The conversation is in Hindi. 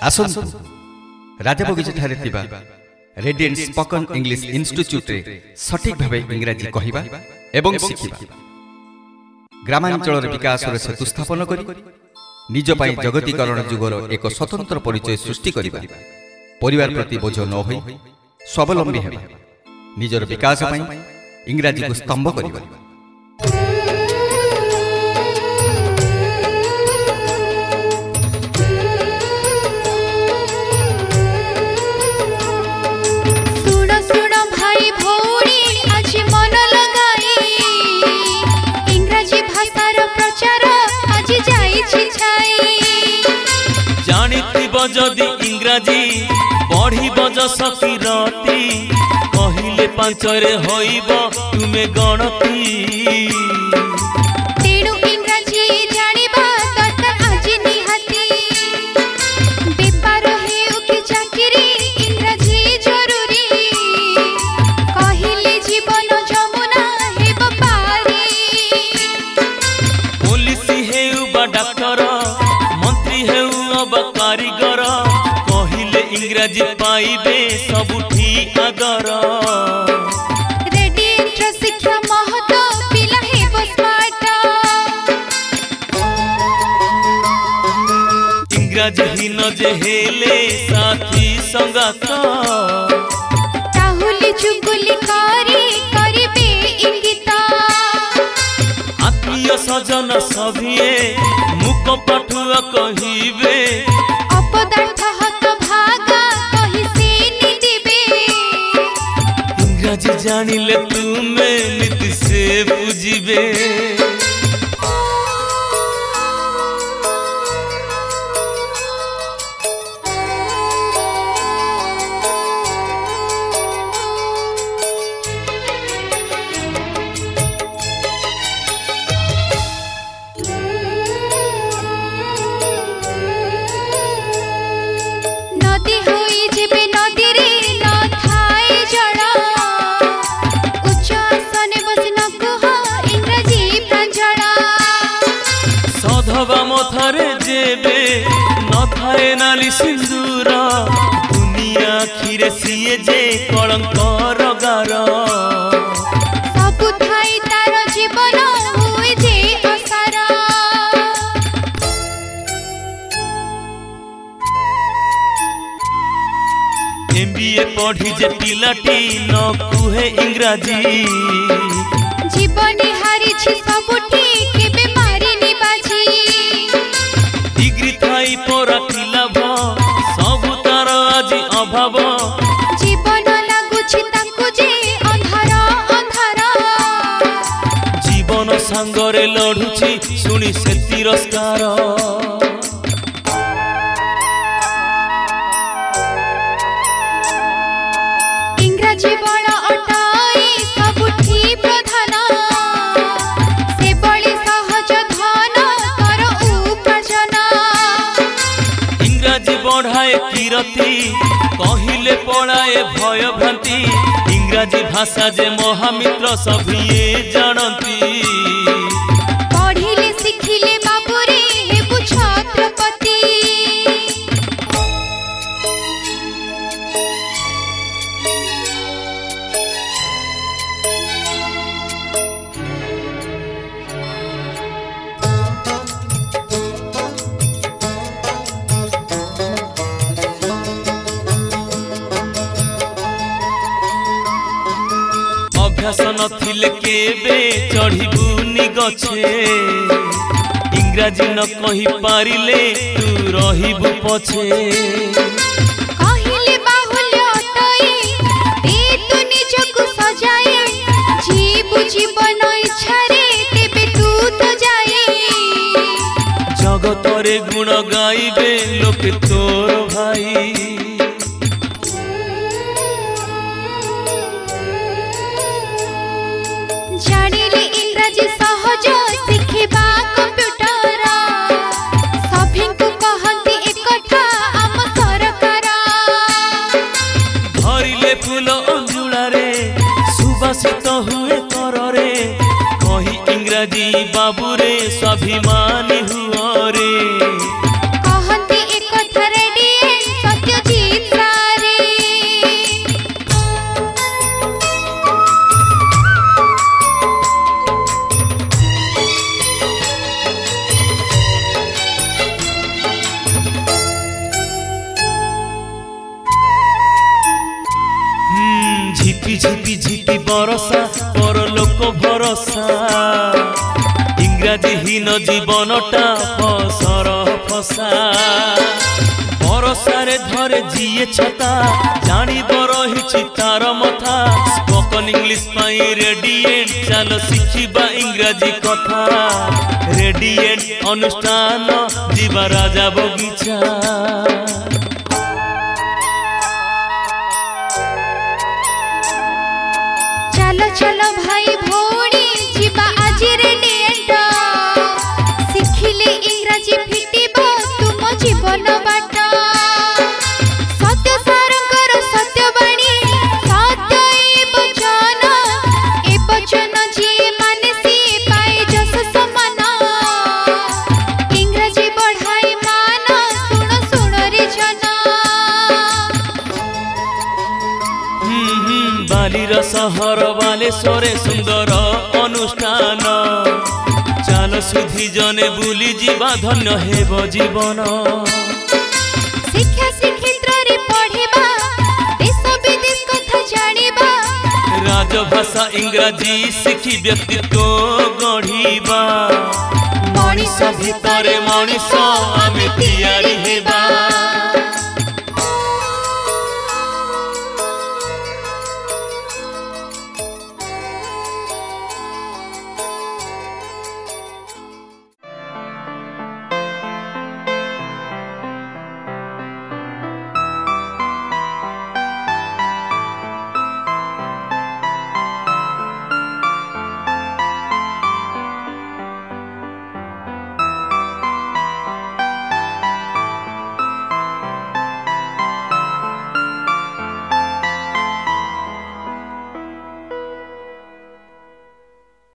आसन्तु राजाबगिचा ठारे थिबा रेडिएंट स्पोकन इंग्लिश इंस्टीट्यूट रे सठिक भावे इंग्राजी कहिबा एवं शिखिबा ग्रामांचल विकास रे सेतु स्थापन करी निज पई जगतीकरण जुगर एक स्वतंत्र परिचय सृष्टि करिबा परिवार प्रति बोझ न होई स्वावलंबी हेबा निजर विकास पई इंग्राजी को स्तंभ करिबा। जदि इंग्राजी पढ़ी बज सकीरती कहले पांचरे होइब तुमे गणती तेणु इंग्राजी जानिबा दरकार आज निहाती बेपार हेउ कि चाकरी इंग्राजी जरूरी कहले जीवन जमुना हेब पारी पुलिस हेउ बा डॉक्टर मंत्री हेउ अब कारीगर इंग्राजी पाइबे सबुठी आगर रेडिएंट शिक्षा महत पिला हेबो स्मार्ट इंग्राजी ही न जे हेले साथी संगात ताहुली चुगली करी करिबे इंगित आत्मीय सजन सभिए मुख पठुआ कहिबे अपदार्थ हत भागा कहि से निदिबे इंग्राजी जानिले तुमे नीति से बुझिबे मथारे जेबे न थाए नाली सिंदूर दुनिया खीरे सिए जे कलंकर गार सब थाई तार जीवन हुए जे असार एमबीए पढ़ी जे पिलाटी न कुहे इंग्राजी जीवन हारी छी सबुठी केबे मारिनी बाजी डिग्री थाई पर लाभ सब तार आज अभाव जीवन लागुछि ताकु जे अंधार अंधार जीवन संगरे लढुछि सुनी से तिरस्कार इंग्राजी बड़ अटाई सबुठी प्रधान से बड़ी सहज धन कर उपार्जन इंग्राजी बढ़ाए कीरति कहिले पढ़ाए भय भ्रांति इंग्राजी भाषा जे महामित्र सभिए जानती पढ़िले शिखिले बाबुरे हेबु छत्रपति अभ्यास नथिले केबे चढ़िबुनी गछे इंग्राजी न कहि पारिले तू रहिबु पछे कहिले बाहुल्य अटई ते तू निजकु सजाए जीवु जीवन इच्छा रे तेबे तू तो जाए जगतरे गुण गाइबे लोके तोर भाई जानिले इंग्राजी सहज शिखिबा कंप्यूटर सभिंकु कहंती एकठा आम सरकार धरिले फूल अंजुला रे सुबासित हुए कररे कही इंग्राजी बाबुरे स्वाभिमानी हुआ रे कहंती एकठा रेडिएंट ঝিপি ঝিপি বরসা পরলোক ভরসা ইংরাজী হীন জীবনটা ফসর ফসা বরসারে ধরে জিয়ে ছতা জানিব রহিছি তার মথা স্পোকন ইংলিশ পাই রেডিয়েন্ট চাল শিখিবা ইংরাজী কথা রেডিয়েন্ট অনুষ্ঠান ଯିବା রাজা বগিচা चलो चलो भाई भौणी जीवा आज रेडिएंट शिखिले इंग्राजी फिटिबो तुम जीवन बाट सत्य सारंकर सत्यवाणी सत्य ए वचन जी माने सी पाए जस समान इंग्राजी बढ़ाई मान सुनो सुनो रे जना बालीर सहर बालेश्वरे सुंदर अनुष्ठान चाल सुधी जने बुली जीवा धन्य हेब जीवन शिक्षा श्रीक्षेत्र रे पढ़िबा देश विदेश कथा जानिबा राजभाषा इंग्राजी शिखी व्यक्तित्व गढ़िबा मनीष भितरे मनीष आमे तैयारी हेबा।